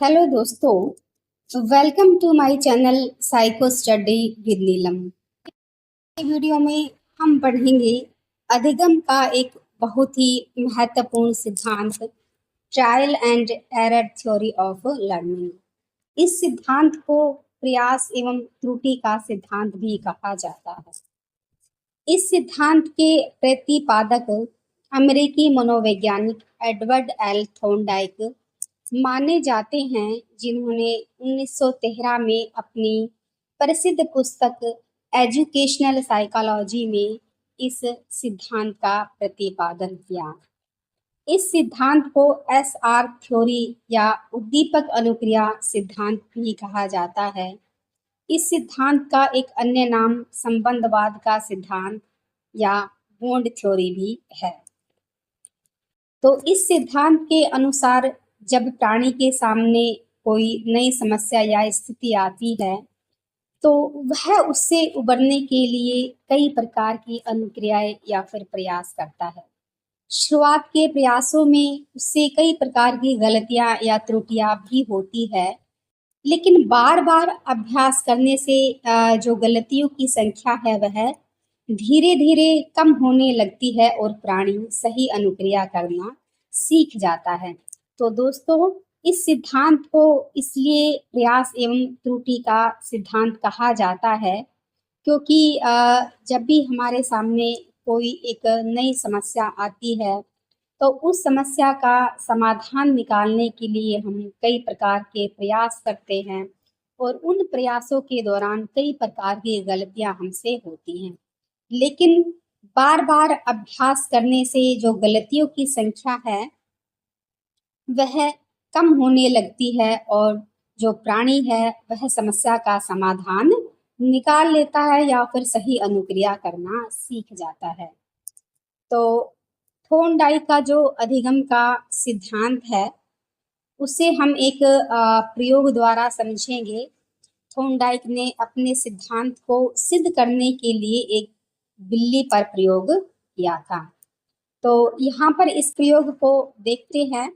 Hello दोस्तों, welcome to my channel psycho study with Neelam. इस video में हम पढ़ेंगे अधिगम का एक बहुत ही महत्वपूर्ण सिद्धांत, trial and error theory of learning. इस सिद्धांत को प्रयास एवं त्रुटि का सिद्धांत भी कहा जाता है। इस सिद्धांत के प्रतिपादक अमेरिकी मनोवैज्ञानिक एडवर्ड एल थॉर्नडाइक माने जाते हैं, जिन्होंने 1913 में अपनी प्रसिद्ध पुस्तक एजुकेशनल साइकोलॉजी में इस सिद्धांत का प्रतिपादन किया। इस सिद्धांत को एसआर थ्योरी या उद्दीपक अनुक्रिया सिद्धांत भी कहा जाता है। इस सिद्धांत का एक अन्य नाम संबंधवाद का सिद्धांत या बॉन्ड थ्योरी भी है। तो इस सिद्धांत के अनुसार जब प्राणी के सामने कोई नई समस्या या स्थिति आती है, तो वह उससे उबरने के लिए कई प्रकार की अनुक्रियाएं या फिर प्रयास करता है। शुरुआत के प्रयासों में उससे कई प्रकार की गलतियां या त्रुटियां भी होती है, लेकिन बार बार अभ्यास करने से जो गलतियों की संख्या है वह धीरे धीरे कम होने लगती है और प्राणी सही अनुक्रिया करना सीख जाता है। तो दोस्तों, इस सिद्धांत को इसलिए प्रयास एवं त्रुटि का सिद्धांत कहा जाता है, क्योंकि जब भी हमारे सामने कोई एक नई समस्या आती है, तो उस समस्या का समाधान निकालने के लिए हम कई प्रकार के प्रयास करते हैं और उन प्रयासों के दौरान कई प्रकार की गलतियां हमसे होती हैं। लेकिन बार बार अभ्यास करने से जो गलतियों की संख्या है वह कम होने लगती है और जो प्राणी है वह समस्या का समाधान निकाल लेता है या फिर सही अनुक्रिया करना सीख जाता है। तो थॉर्नडाइक का जो अधिगम का सिद्धांत है उसे हम एक प्रयोग द्वारा समझेंगे। थॉर्नडाइक ने अपने सिद्धांत को सिद्ध करने के लिए एक बिल्ली पर प्रयोग किया था। तो यहाँ पर इस प्रयोग को देखते हैं।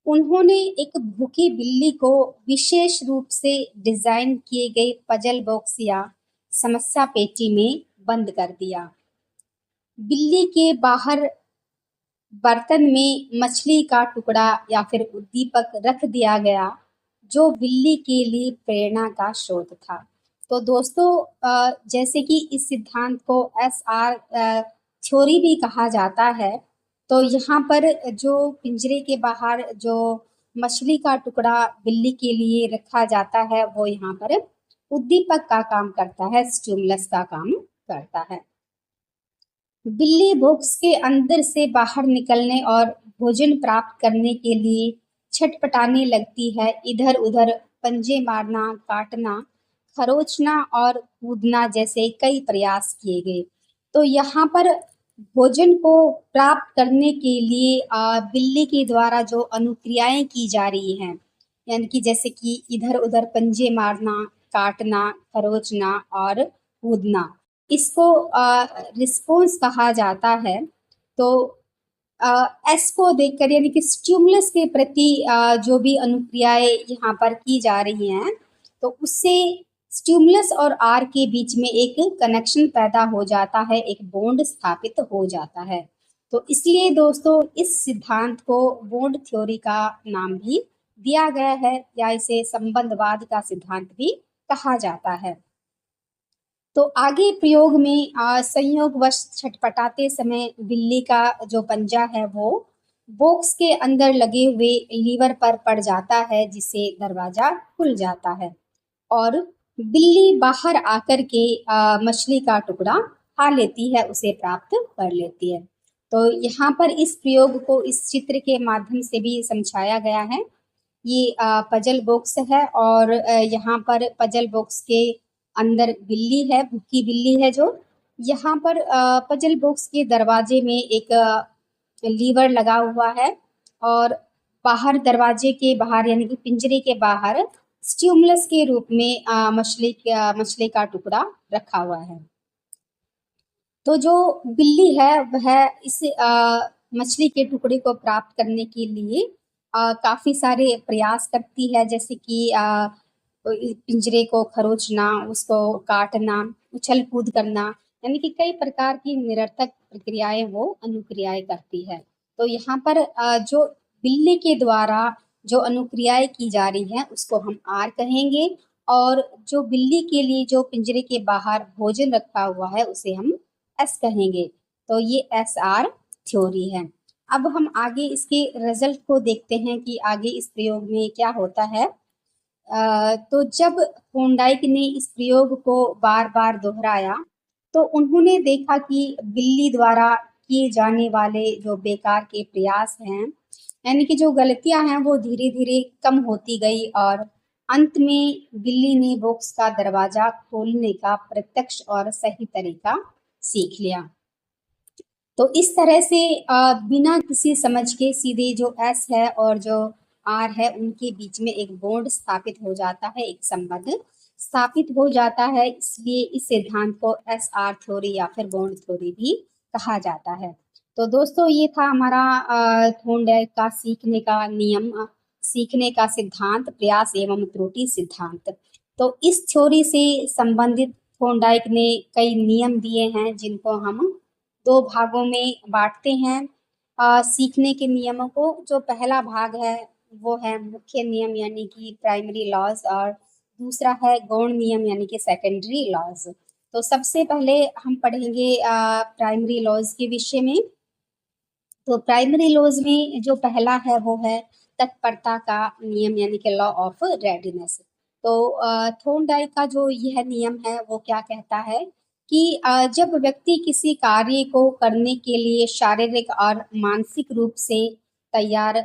उन्होंने एक भूखी बिल्ली को विशेष रूप से डिजाइन किए गए पजल बॉक्स या समस्या पेटी में बंद कर दिया। बिल्ली के बाहर बर्तन में मछली का टुकड़ा या फिर उद्दीपक रख दिया गया, जो बिल्ली के लिए प्रेरणा का स्रोत था। तो दोस्तों, जैसे कि इस सिद्धांत को एसआर थ्योरी भी कहा जाता है, तो यहाँ पर जो पिंजरे के बाहर जो मछली का टुकड़ा बिल्ली के लिए रखा जाता है, वो यहाँ पर उद्दीपक का काम करता है, स्टिमुलस का काम करता है। बिल्ली बॉक्स के अंदर से बाहर निकलने और भोजन प्राप्त करने के लिए छटपटाने लगती है। इधर उधर पंजे मारना, काटना, खरोचना और कूदना जैसे कई प्रयास किए गए। तो यहाँ पर भोजन को प्राप्त करने के लिए बिल्ली के द्वारा जो अनुक्रियाएं की जा रही हैं, यानी कि जैसे कि इधर उधर पंजे मारना, काटना, खरोचना और कूदना, इसको रिस्पॉन्स कहा जाता है। तो एस को देखकर, यानी कि स्टिमुलस के प्रति जो भी अनुक्रियाएं यहाँ पर की जा रही हैं, तो उससे स्टिमुलस और आर के बीच में एक कनेक्शन पैदा हो जाता है, एक बॉन्ड स्थापित हो जाता है। तो इसलिए दोस्तों, इस सिद्धांत को बॉन्ड थ्योरी का नाम भी दिया गया है या इसे संबंधवाद का सिद्धांत भी कहा जाता है। तो आगे प्रयोग में संयोगवश छटपटाते समय बिल्ली का जो पंजा है वो बॉक्स के अंदर लगे हुए लीवर पर पड़ जाता है, जिससे दरवाजा खुल जाता है और बिल्ली बाहर आकर के मछली का टुकड़ा खा लेती है, उसे प्राप्त कर लेती है। तो यहाँ पर इस प्रयोग को इस चित्र के माध्यम से भी समझाया गया है। ये पजल बॉक्स है और यहाँ पर पजल बॉक्स के अंदर बिल्ली है, भूखी बिल्ली है। जो यहाँ पर पजल बॉक्स के दरवाजे में एक लीवर लगा हुआ है और बाहर, दरवाजे के बाहर यानी कि पिंजरे के बाहर स्टिमुलस के रूप में मछली का टुकड़ा रखा हुआ है। तो जो बिल्ली है वह इस मछली के टुकड़े को प्राप्त करने के लिए काफ़ी सारे प्रयास करती है, जैसे कि पिंजरे को खरोचना, उसको काटना, उछल-कूद करना, यानी कि कई प्रकार की निरर्थक प्रक्रियाएँ वो अनुक्रियाएँ करती है। तो यहाँ पर जो बिल्ली के द्वारा जो अनुक्रियाएँ की जा रही हैं, उसको हम आर कहेंगे, और जो बिल्ली के लिए जो पिंजरे के बाहर भोजन रखा हुआ है, उसे हम एस कहेंगे। तो ये एसआर थ्योरी है। अब हम आगे इसके रिजल्ट को देखते हैं कि आगे इस प्रयोग में क्या होता है। तो जब थॉर्नडाइक ने इस प्रयोग को बार-बार दोहराया, तो उन्होंने देखा कि बिल्ली द्वारा किए जाने वाले जो बेकार के प्रयास हैं, यानी कि जो गलतियां हैं, वो धीरे-धीरे कम होती गई, और अंत में बिल्ली ने बॉक्स का दरवाजा खोलने का प्रत्यक्ष और सही तरीका सीख लिया। तो इस तरह से बिना किसी समझ के सीधे जो एस है और जो आर है, उनके बीच में एक बॉन्ड स्थापित हो जाता है, एक संबंध स्थापित हो जाता है। इसलिए इस सिद्धांत को एस आर थ्योरी या फिर बॉन्ड थ्योरी भी कहा जाता है। तो दोस्तों, ये था हमारा थॉर्नडाइक का सीखने का नियम, सीखने का सिद्धांत, प्रयास एवं त्रुटि सिद्धांत। तो इस थ्योरी से संबंधित थॉर्नडाइक ने कई नियम दिए हैं, जिनको हम दो भागों में बांटते हैं सीखने के नियमों को। जो पहला भाग है, वो है मुख्य नियम यानी कि प्राइमरी लॉज, और दूसरा है गौण नियम यानी कि सेकेंडरी लॉज। तो सबसे पहले हम पढ़ेंगे प्राइमरी लॉज के विषय में। तो प्राइमरी लॉज में जो पहला है, वो है तत्परता का नियम यानी कि लॉ ऑफ रेडीनेस। तो थॉर्नडाइक का जो यह नियम है, वो क्या कहता है कि जब व्यक्ति किसी कार्य को करने के लिए शारीरिक और मानसिक रूप से तैयार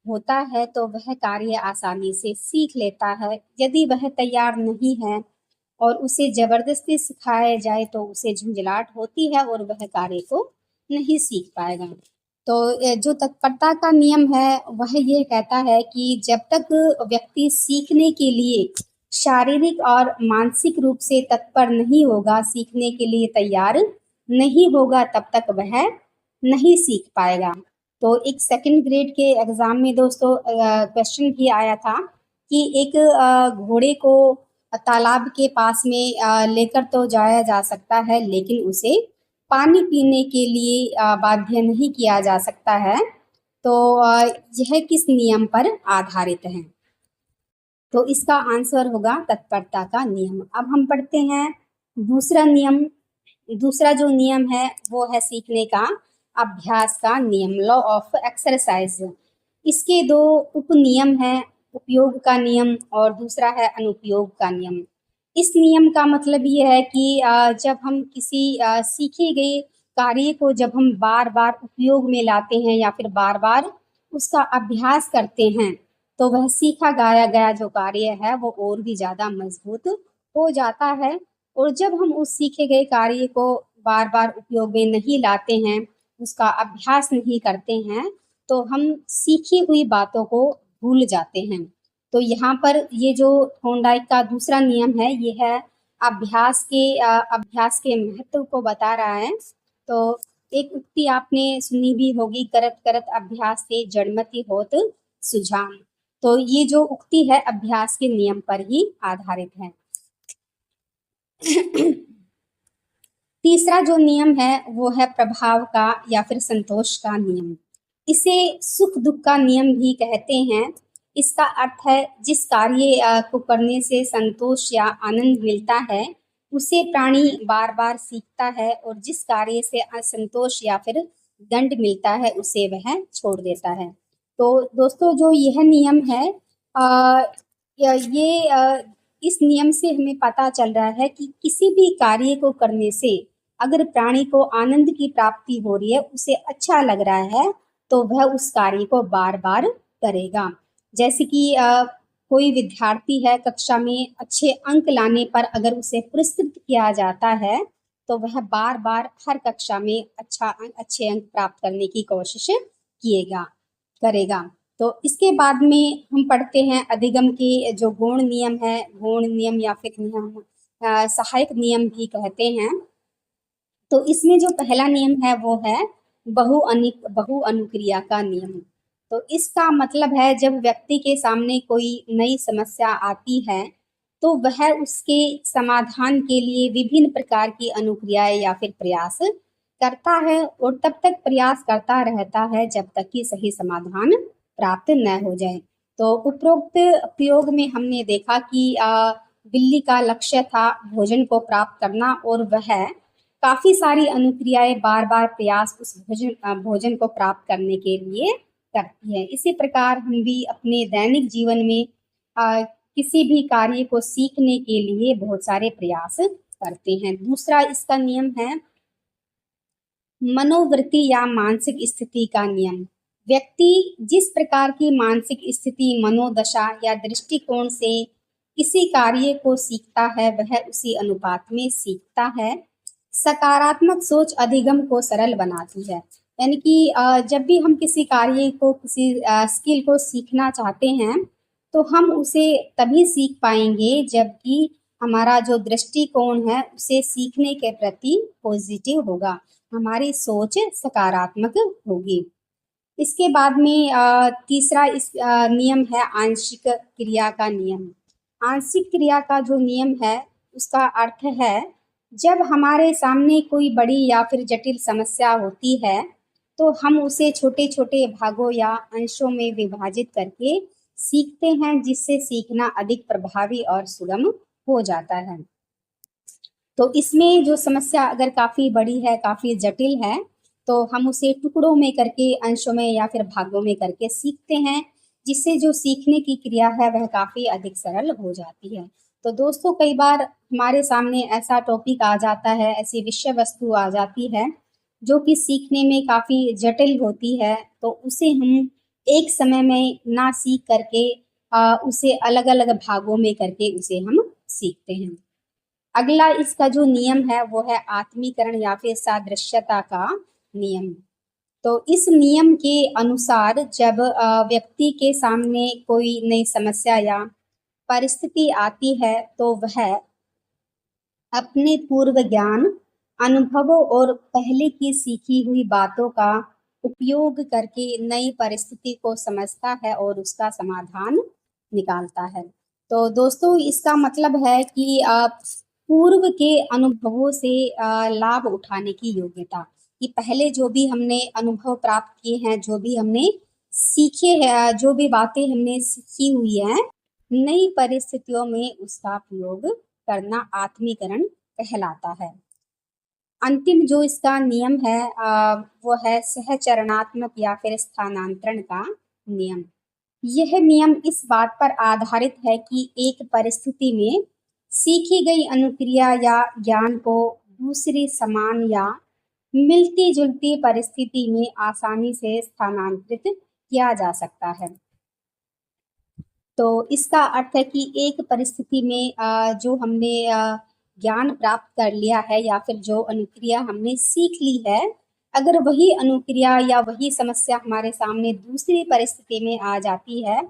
होता है, तो वह कार्य आसानी से सीख लेता है। यदि वह तैयार नहीं है और उसे जबरदस्ती सिखाया जाए, तो उसे झुंझलाहट होती है और वह कार्य को नहीं सीख पाएगा। तो जो तत्परता का नियम है, वह ये कहता है कि जब तक व्यक्ति सीखने के लिए शारीरिक और मानसिक रूप से तत्पर नहीं होगा, सीखने के लिए तैयार नहीं होगा, तब तक वह नहीं सीख पाएगा। तो एक सेकंड ग्रेड के एग्जाम में दोस्तों क्वेश्चन भी आया था कि एक घोड़े को तालाब के पास में लेकर तो जाया जा सकता है, लेकिन उसे पानी पीने के लिए बाध्य नहीं किया जा सकता है। तो यह किस नियम पर आधारित है? तो इसका आंसर होगा तत्परता का नियम। अब हम पढ़ते हैं दूसरा नियम। दूसरा जो नियम है, वो है सीखने का अभ्यास का नियम, लॉ ऑफ एक्सरसाइज। इसके दो उपनियम हैं, उपयोग का नियम और दूसरा है अनुपयोग का नियम। इस नियम का मतलब ये है कि जब हम किसी सीखे गए कार्य को जब हम बार बार उपयोग में लाते हैं या फिर बार बार उसका अभ्यास करते हैं, तो वह सीखा गया गया जो कार्य है, वो और भी ज़्यादा मजबूत हो जाता है। और जब हम उस सीखे गए कार्य को बार बार उपयोग में नहीं लाते हैं, उसका अभ्यास नहीं करते हैं, तो हम सीखी हुई बातों को भूल जाते हैं। तो यहाँ पर ये जो थॉर्नडाइक का दूसरा नियम है, ये है अभ्यास के महत्व को बता रहा है। तो एक उक्ति आपने सुनी भी होगी, करत करत अभ्यास से जड़मति होत सुजान। तो ये जो उक्ति है, अभ्यास के नियम पर ही आधारित है। तीसरा जो नियम है, वो है प्रभाव का या फिर संतोष का नियम। इसे सुख दुख का नियम भी कहते हैं। इसका अर्थ है जिस कार्य को करने से संतोष या आनंद मिलता है, उसे प्राणी बार बार सीखता है, और जिस कार्य से असंतोष या फिर दंड मिलता है, उसे वह छोड़ देता है। तो दोस्तों, जो यह नियम है, आ, ये इस नियम से हमें पता चल रहा है कि किसी भी कार्य को करने से अगर प्राणी को आनंद की प्राप्ति हो रही है, उसे अच्छा लग रहा है, तो वह उस कार्य को बार बार करेगा। जैसे कि कोई विद्यार्थी है, कक्षा में अच्छे अंक लाने पर अगर उसे पुरस्कृत किया जाता है, तो वह बार बार हर कक्षा में अच्छे अंक प्राप्त करने की कोशिश करेगा। तो इसके बाद में हम पढ़ते हैं अधिगम के जो गौण नियम है, गौण नियम या फिर नियम सहायक नियम भी कहते हैं। तो इसमें जो पहला नियम है, वो है बहु अनुक्रिया का नियम। तो इसका मतलब है जब व्यक्ति के सामने कोई नई समस्या आती है तो वह उसके समाधान के लिए विभिन्न प्रकार की अनुक्रियाएं या फिर प्रयास करता है और तब तक प्रयास करता रहता है जब तक कि सही समाधान प्राप्त न हो जाए। तो उपरोक्त प्रयोग में हमने देखा कि बिल्ली का लक्ष्य था भोजन को प्राप्त करना और वह काफी सारी अनुक्रियाएं बार बार प्रयास उस भोजन को प्राप्त करने के लिए करती है। इसी प्रकार हम भी अपने दैनिक जीवन में किसी भी कार्य को सीखने के लिए बहुत सारे प्रयास करते हैं। दूसरा इसका नियम है मनोवृत्ति या मानसिक स्थिति का नियम। व्यक्ति जिस प्रकार की मानसिक स्थिति, मनोदशा या दृष्टिकोण से किसी कार्य को सीखता है वह उसी अनुपात में सीखता है। सकारात्मक सोच अधिगम को सरल बनाती है। यानी कि जब भी हम किसी कार्य को, किसी स्किल को सीखना चाहते हैं तो हम उसे तभी सीख पाएंगे जबकि हमारा जो दृष्टिकोण है उसे सीखने के प्रति पॉजिटिव होगा, हमारी सोच सकारात्मक होगी। इसके बाद में तीसरा इस नियम है आंशिक क्रिया का नियम। आंशिक क्रिया का जो नियम है उसका अर्थ है जब हमारे सामने कोई बड़ी या फिर जटिल समस्या होती है तो हम उसे छोटे छोटे भागों या अंशों में विभाजित करके सीखते हैं, जिससे सीखना अधिक प्रभावी और सुगम हो जाता है। तो इसमें जो समस्या अगर काफ़ी बड़ी है, काफ़ी जटिल है, तो हम उसे टुकड़ों में करके, अंशों में या फिर भागों में करके सीखते हैं, जिससे जो सीखने की क्रिया है वह काफ़ी अधिक सरल हो जाती है। तो दोस्तों कई बार हमारे सामने ऐसा टॉपिक आ जाता है, ऐसी विषय वस्तु आ जाती है जो कि सीखने में काफ़ी जटिल होती है, तो उसे हम एक समय में ना सीख करके उसे अलग अलग भागों में करके उसे हम सीखते हैं। अगला इसका जो नियम है वो है आत्मीकरण या फिर सादृश्यता का नियम। तो इस नियम के अनुसार जब व्यक्ति के सामने कोई नई समस्या या परिस्थिति आती है तो वह अपने पूर्व ज्ञान, अनुभवों और पहले की सीखी हुई बातों का उपयोग करके नई परिस्थिति को समझता है और उसका समाधान निकालता है। तो दोस्तों इसका मतलब है कि पूर्व के अनुभवों से लाभ उठाने की योग्यता, कि पहले जो भी हमने अनुभव प्राप्त किए हैं, जो भी हमने सीखे हैं, जो भी बातें हमने सीखी हुई हैं, नई परिस्थितियों में उसका प्रयोग करना आत्मीकरण कहलाता है। अंतिम जो इसका नियम है वो है सहचरणात्मक या फिर स्थानांतरण का नियम। यह नियम इस बात पर आधारित है कि एक परिस्थिति में सीखी गई अनुक्रिया या ज्ञान को दूसरी समान या मिलती जुलती परिस्थिति में आसानी से स्थानांतरित किया जा सकता है। तो इसका अर्थ है कि एक परिस्थिति में जो हमने ज्ञान प्राप्त कर लिया है या फिर जो अनुक्रिया हमने सीख ली है, अगर वही अनुक्रिया या वही समस्या हमारे सामने दूसरी परिस्थिति में आ जाती है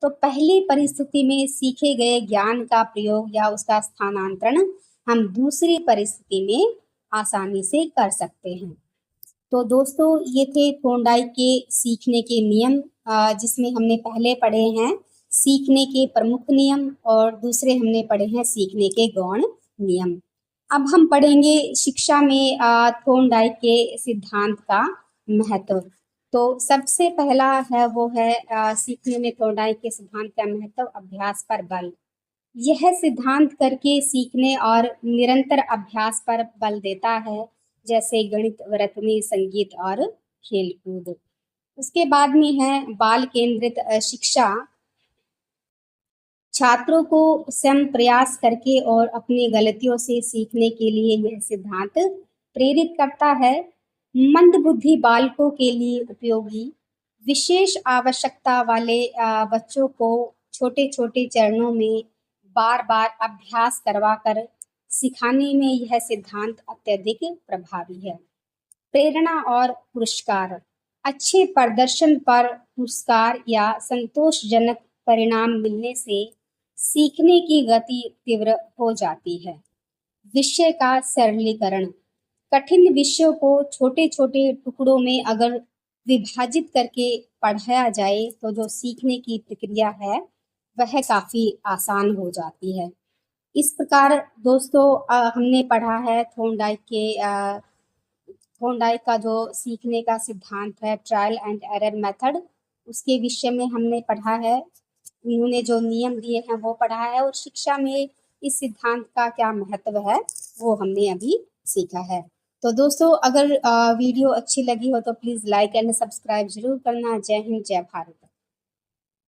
तो पहली परिस्थिति में सीखे गए ज्ञान का प्रयोग या उसका स्थानांतरण हम दूसरी परिस्थिति में आसानी से कर सकते हैं। तो दोस्तों ये थे थॉर्नडाइक के सीखने के नियम, जिसमें हमने पहले पढ़े हैं सीखने के प्रमुख नियम और दूसरे हमने पढ़े हैं सीखने के गौण नियम। अब हम पढ़ेंगे शिक्षा में थॉर्नडाइक के सिद्धांत का महत्व। तो सबसे पहला है वो है सीखने में थॉर्नडाइक के सिद्धांत का महत्व, अभ्यास पर बल। यह सिद्धांत करके सीखने और निरंतर अभ्यास पर बल देता है, जैसे गणित, वृत्तनी, संगीत और खेलकूद। उसके बाद में है बाल केंद्रित शिक्षा। छात्रों को स्वयं प्रयास करके और अपनी गलतियों से सीखने के लिए यह सिद्धांत प्रेरित करता है। मंदबुद्धि बालकों के लिए उपयोगी, विशेष आवश्यकता वाले बच्चों को छोटे छोटे चरणों में बार बार अभ्यास करवाकर सिखाने में यह सिद्धांत अत्यधिक प्रभावी है। प्रेरणा और पुरस्कार, अच्छे प्रदर्शन पर पुरस्कार या संतोषजनक परिणाम मिलने से सीखने की गति तीव्र हो जाती है। विषय का सरलीकरण, कठिन विषयों को छोटे छोटे टुकड़ों में अगर विभाजित करके पढ़ाया जाए तो जो सीखने की प्रक्रिया है वह काफ़ी आसान हो जाती है। इस प्रकार दोस्तों हमने पढ़ा है थॉर्नडाइक का जो सीखने का सिद्धांत है ट्रायल एंड एरर मेथड, उसके विषय में हमने पढ़ा है। उन्होंने जो नियम दिए हैं वो पढ़ा है और शिक्षा में इस सिद्धांत का क्या महत्व है वो हमने अभी सीखा है। तो दोस्तों अगर वीडियो अच्छी लगी हो तो प्लीज़ लाइक एंड सब्सक्राइब ज़रूर करना। जय हिंद, जय भारत।